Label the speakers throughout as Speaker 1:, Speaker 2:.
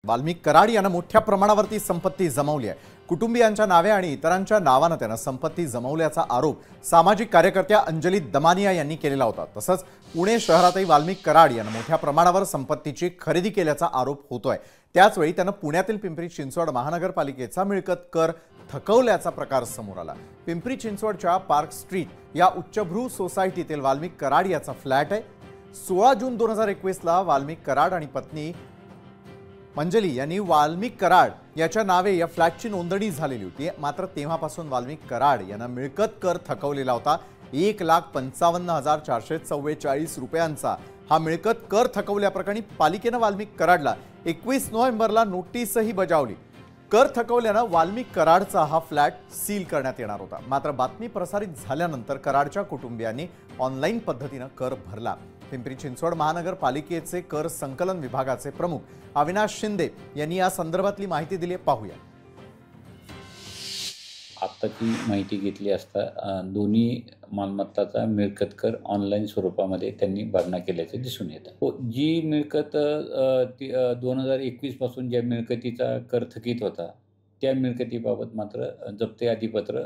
Speaker 1: वाल्मिक कराड यांना मोठ्या प्रमाणावरती संपत्ती जमवली आहे। कुटुंबियांच्या नावे आणि इतरांच्या नावाने त्यांना संपत्ती जमवल्याचा आरोप सामाजिक कार्यकर्त्या अंजली दमानिया यांनी केलेला होता। तसंच पुणे शहरातही वाल्मिक कराड यांना मोठ्या प्रमाणावर संपत्तीची खरेदी केल्याचा आरोप होतोय। त्याचवेळी त्यांना पुण्यातील पिंपरी चिंचवड महानगरपालिकेचा मिळकत कर थकवल्याचा प्रकार समोर आला। पिंपरी चिंचवडच्या पार्क स्ट्रीट या उच्चभ्रू सोसायटीतील वाल्मिक कराड याचा फ्लॅट आहे। 16 जून 2021 ला वाल्मिक कराड आणि पत्नी अंजली यांनी वाल्मिक कराड याच्या नावे या फ्लॅटची नोंदणी झालेली होती। मात्र तेव्हापासून वाल्मिक कराड यांना मिळकत कर थकवलेला होता। 1,55,444 रुपयांचा हा मिळकत कर थकवल्याप्रकरणी पालिकेने वाल्मिक कराडला 21 नोव्हेंबरला नोटीसही बजावली। कर थकवल्याने वाल्मिक कराडचा हा फ्लॅट सील करण्यात येणार होता। मात्र बातमी प्रसारित झाल्यानंतर कराडच्या कुटुंबियांनी ऑनलाईन पद्धतीने कर भरला। पिंपरी चिंचवड महानगरपालिकेचे कर संकलन विभागाचे प्रमुख अविनाश शिंदे यांनी या संदर्भातली माहिती दिली आहे, पाहूया।
Speaker 2: आत्ताची माहिती घेतली असता दोन्ही मालमत्ताचा मिळकत कर ऑनलाईन स्वरूपामध्ये त्यांनी भरणा केल्याचे दिसून येतं। जी मिळकत 2021 पासून ज्या मिळकतीचा कर थकीत होता त्या मिळकतीबाबत मात्र जप्ती अधिपत्र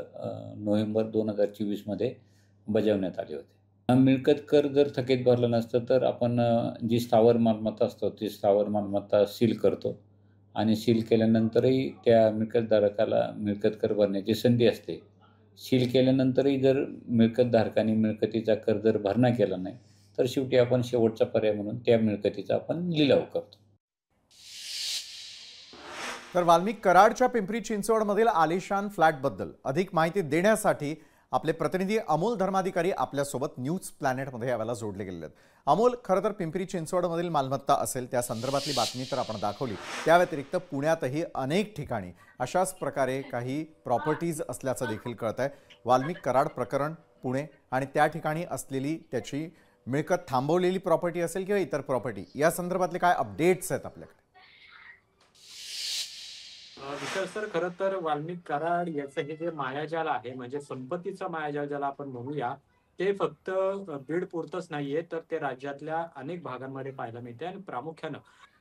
Speaker 2: नोव्हेंबर 2024 मध्ये बजावण्यात आले होते। मिळकत कर जर थकीत भरला नसतं तर आपण जी स्थावर मालमत्ता असतो ती स्थावर मालमत्ता सील करतो आणि सील केल्यानंतरही त्या मिळकतधारकाला मिळकत कर भरण्याची संधी असते। सील केल्यानंतरही जर मिळकतधारकाने मिळकतीचा कर जर भरणा केला नाही तर शेवटी आपण शेवटचा पर्याय म्हणून त्या मिळकतीचा आपण लिलाव करतो।
Speaker 1: तर वाल्मिक कराडच्या पिंपरी चिंचवडमधील आलिशान फ्लॅटबद्दल अधिक माहिती देण्यासाठी आपले प्रतिनिधी अमोल धर्माधिकारी आपल्यासोबत न्यूज प्लॅनेटमध्ये यावेळेला जोडले गेले आहेत। अमोल, खरं तर पिंपरी चिंचवडमधील मालमत्ता असेल त्या संदर्भातली बातमी तर आपण दाखवली, त्या व्यतिरिक्त पुण्यातही अनेक ठिकाणी अशाच प्रकारे काही प्रॉपर्टीज असल्याचं देखील कळत आहे। वाल्मिक कराड प्रकरण पुणे आणि त्या ठिकाणी असलेली त्याची मिळकत थांबवलेली प्रॉपर्टी असेल किंवा इतर प्रॉपर्टी, या संदर्भातले काय अपडेट्स आहेत आपल्याकडे?
Speaker 3: विशाल सर, खरं तर वाल्मिक कराड याचं हे जे मायाजाल आहे, म्हणजे संपत्तीचं मायाजाल ज्याला आपण म्हणूया, ते फक्त बीड पुरतच नाहीये, तर ते राज्यातल्या अनेक भागांमध्ये पाहायला मिळते आणि प्रामुख्यानं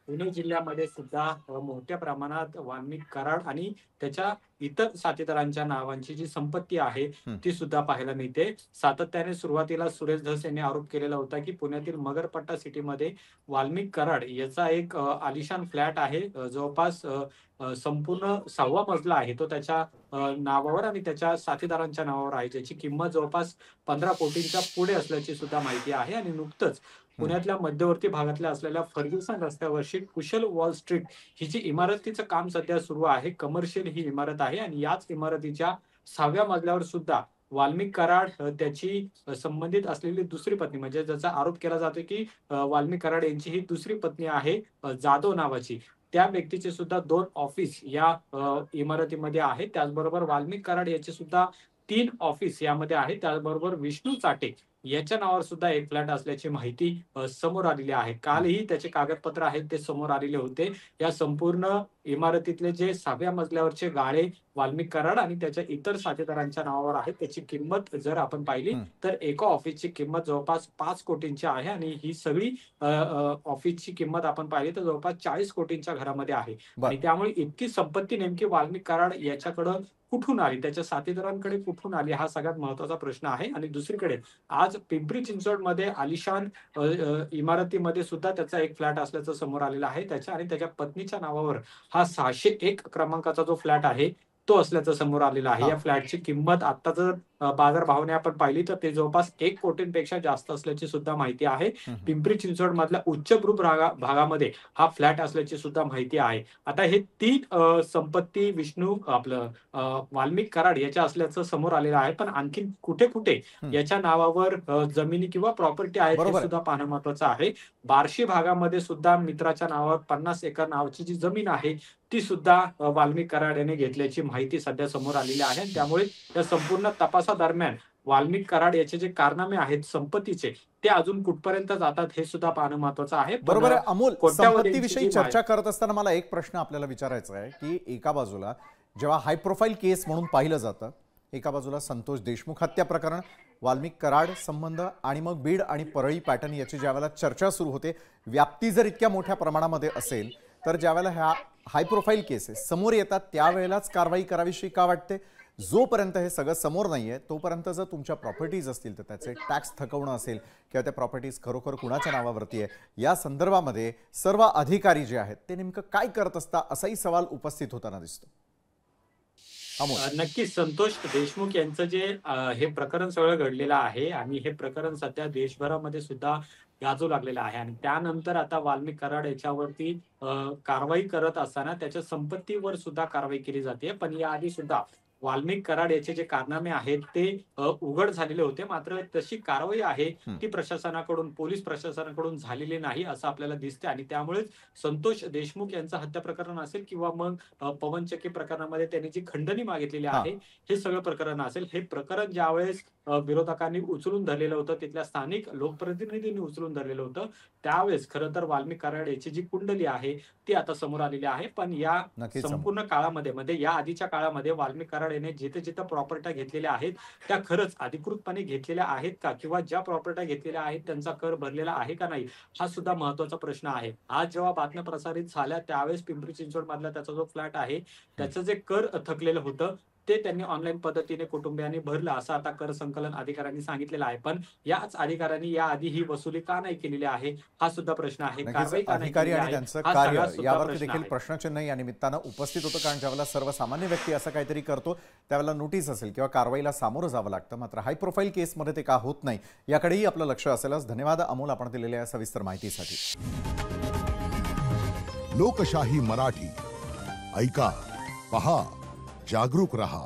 Speaker 3: पुणे जिल्ह्यामध्ये सुद्धा मोठ्या प्रमाणात वाल्मिक कराड आणि त्याच्या इतर साथीदारांच्या नावांची जी संपत्ती आहे ती सुद्धा पाहायला मिळते। सातत्याने सुरुवातीला सुरेश धस यांनी आरोप केलेला होता की पुण्यातील मगरपट्टा सिटीमध्ये वाल्मिक कराड याचा एक आलिशान फ्लॅट आहे, जवळपास संपूर्ण 6वा मजला आहे तो त्याच्या नावावर आणि त्याच्या साथीदारांच्या नावावर आहे, ज्याची किंमत जवळपास 15 कोटींच्या पुढे असल्याची सुद्धा माहिती आहे। आणि नुकतंच पुण्यातल्या मध्यवर्ती भागातल्या असलेल्या फर्ग्युसन रस्त्यावरची कुशल वॉल स्ट्रीट ही जी इमारतीचं काम सध्या सुरू आहे, कमर्शियल ही इमारत आहे आणि याच इमारतीच्या 6व्या मजल्यावर सुद्धा वाल्मिक कराड त्याची संबंधित असलेली दुसरी पत्नी, म्हणजे ज्याचा आरोप केला जातो की वाल्मिक कराड यांची ही दुसरी पत्नी आहे जाधव नावाची, त्या व्यक्तीचे सुद्धा 2 ऑफिस या इमारतीमध्ये आहे। त्याचबरोबर वाल्मिक कराड याचे सुद्धा 3 ऑफिस यामध्ये आहे। त्याचबरोबर विष्णू चाटे याच्या नावावर सुद्धा एक फ्लॅट असल्याची माहिती समोर आलेली आहे। कालही त्याचे कागदपत्र आहेत ते समोर आलेले होते। या संपूर्ण इमारतीतले जे 6व्या मजल्यावरचे गाळे वाल्मिक कराड आणि त्याच्या इतर साथीदारांच्या नावावर आहे, त्याची किंमत जर आपण पाहिली तर एका ऑफिसची किंमत जवळपास 5 कोटींची आहे आणि ही सगळी ऑफिसची किंमत आपण पाहिली तर जवळपास 40 कोटींच्या घरामध्ये आहे। आणि त्यामुळे इतकी संपत्ती नेमकी वाल्मिक कराड याच्याकडे कुठून आली, त्याच्या साथीदारांकडे कुठून आली, हा सगळ्यात महत्त्वाचा प्रश्न आहे। आणि दुसरीकडे आज पिंपरी चिंचवडमध्ये आलिशान इमारतीमध्ये सुद्धा त्याचा एक फ्लॅट असल्याचं समोर आलेलं आहे। त्याच्या आणि त्याच्या पत्नीच्या नावावर हा 601 क्रमांकाचा जो फ्लॅट आहे तो असल्याचं समोर आलेलं आहे। या फ्लॅटची किंमत आता जर बाजार भावाने आपण पाहिली तर ते जवळपास 1 कोटींपेक्षा जास्त असल्याची सुद्धा माहिती आहे। पिंपरी चिंचवड मधल्या उच्चभ्रू भागामध्ये हा फ्लॅट असल्याची सुद्धा माहिती आहे। आता हे 3 संपत्ती विष्णू आपलं वाल्मिक कराड याच्या असल्याचं समोर आलेलं आहे, पण आणखी कुठे कुठे याच्या नावावर जमिनी किंवा प्रॉपर्टी आहे हे सुद्धा पाहणं महत्वाचं आहे। बार्शी भागामध्ये सुद्धा मित्राच्या नावावर 50 एकर नावाची जी जमीन आहे ती सुद्धा वाल्मिक कराड याने घेतल्याची माहिती सध्या समोर आलेली आहे। त्यामुळे या संपूर्ण तपासादरम्यान वाल्मिक कराड याचे जे कारनामे आहेत संपत्तीचे ते अजून कुठपर्यंत जातात हे सुद्धा पाहणं महत्वाचं आहे।
Speaker 1: बरोबर आहे अमोल, संपत्तीविषयी चर्चा करत असताना मला एक प्रश्न आपल्याला विचारायचा आहे की एका बाजूला जेव्हा हाय प्रोफाईल केस म्हणून पाहिलं जातं, एका बाजूला संतोष देशमुख हत्या प्रकरण, वाल्मिक कराड संबंध आणि मग बीड आणि परळी पॅटर्न याची ज्यावेळेला चर्चा सुरू होते, व्याप्ती जर इतक्या मोठ्या प्रमाणामध्ये असेल तर ज्यावेळेला ह्या हाय प्रोफाईल केसेस समोर येतात त्यावेळेलाच कारवाई करावीशी का वाटते? जोपर्यंत हे सगळं समोर नाहीये तोपर्यंत जर तुमच्या प्रॉपर्टीज असतील तर त्याचे टॅक्स थकवणं असेल किंवा त्या प्रॉपर्टीज खरोखर कुणाच्या नावावरती आहे या संदर्भामध्ये सर्व अधिकारी जे आहेत ते नेमकं काय करत असतात असाही सवाल उपस्थित होताना दिसतो.
Speaker 3: नक्कीच संतोष देशमुख यांचं जे हे प्रकरण सगळं घडलेलं आहे आणि हे प्रकरण सध्या देशभरामध्ये सुद्धा गाजू लागलेलं आहे आणि त्यानंतर आता वाल्मिक कराड याच्यावरती कारवाई करत असताना त्याच्या संपत्तीवर सुद्धा कारवाई केली जाते. पण याआधी सुद्धा वाल्मिक कराड याचे जे कारनामे आहेत ते उघड झालेले होते. मात्र तशी कारवाई आहे ती प्रशासनाकडून पोलीस प्रशासनाकडून झालेली नाही असं आपल्याला दिसते आणि त्यामुळेच संतोष देशमुख यांचं हत्या प्रकरण असेल किंवा मग पवन चक्की प्रकरणामध्ये त्यांनी जी खंडणी मागितलेली आहे हे सगळं प्रकरण असेल. हे प्रकरण ज्यावेळेस विरोधकांनी उचलून धरलेलं होतं तिथल्या स्थानिक लोकप्रतिनिधींनी उचलून धरलेलं होतं त्यावेळेस खरं तर वाल्मिक कराड याची जी कुंडली आहे ती आता समोर आलेली आहे. पण या संपूर्ण काळामध्ये या आधीच्या काळामध्ये वाल्मिक कराड याने जिथे जिथे प्रॉपर्ट्या घेतलेल्या आहेत त्या खरंच अधिकृतपणे घेतलेल्या आहेत का किंवा ज्या प्रॉपर्ट्या घेतलेल्या आहेत त्यांचा कर भरलेला आहे का नाही हा सुद्धा महत्वाचा प्रश्न आहे. आज जेव्हा बातम्या प्रसारित झाल्या त्यावेळेस पिंपरी चिंचवड मधला त्याचा जो फ्लॅट आहे त्याचं जे कर थकलेलं होतं ते त्यांनी ऑनलाईन पद्धतीने कुटुंबियांनी भरलं असं आता कर संकलन अधिकाऱ्यांनी सांगितलेलं आहे. पण याच अधिकाऱ्यांनी याआधी ही वसुली का नाही केलेली आहे हा सुद्धा प्रश्न आहे.
Speaker 1: अधिकारी आणि त्यांचं कार्य यावर देखील प्रश्नचिन्ह या निमित्तानं उपस्थित होतं कारण ज्यावेळेला सर्वसामान्य व्यक्ती असं काहीतरी करतो त्यावेळेला नोटीस असेल किंवा कारवाईला सामोरं जावं लागतं. मात्र हाय प्रोफाईल केसमध्ये ते का होत नाही याकडेही आपलं लक्ष असेलच. धन्यवाद अमोल आपण दिलेल्या सविस्तर माहितीसाठी.
Speaker 4: लोकशाही मराठी ऐका, पहा, जागरूक रहा.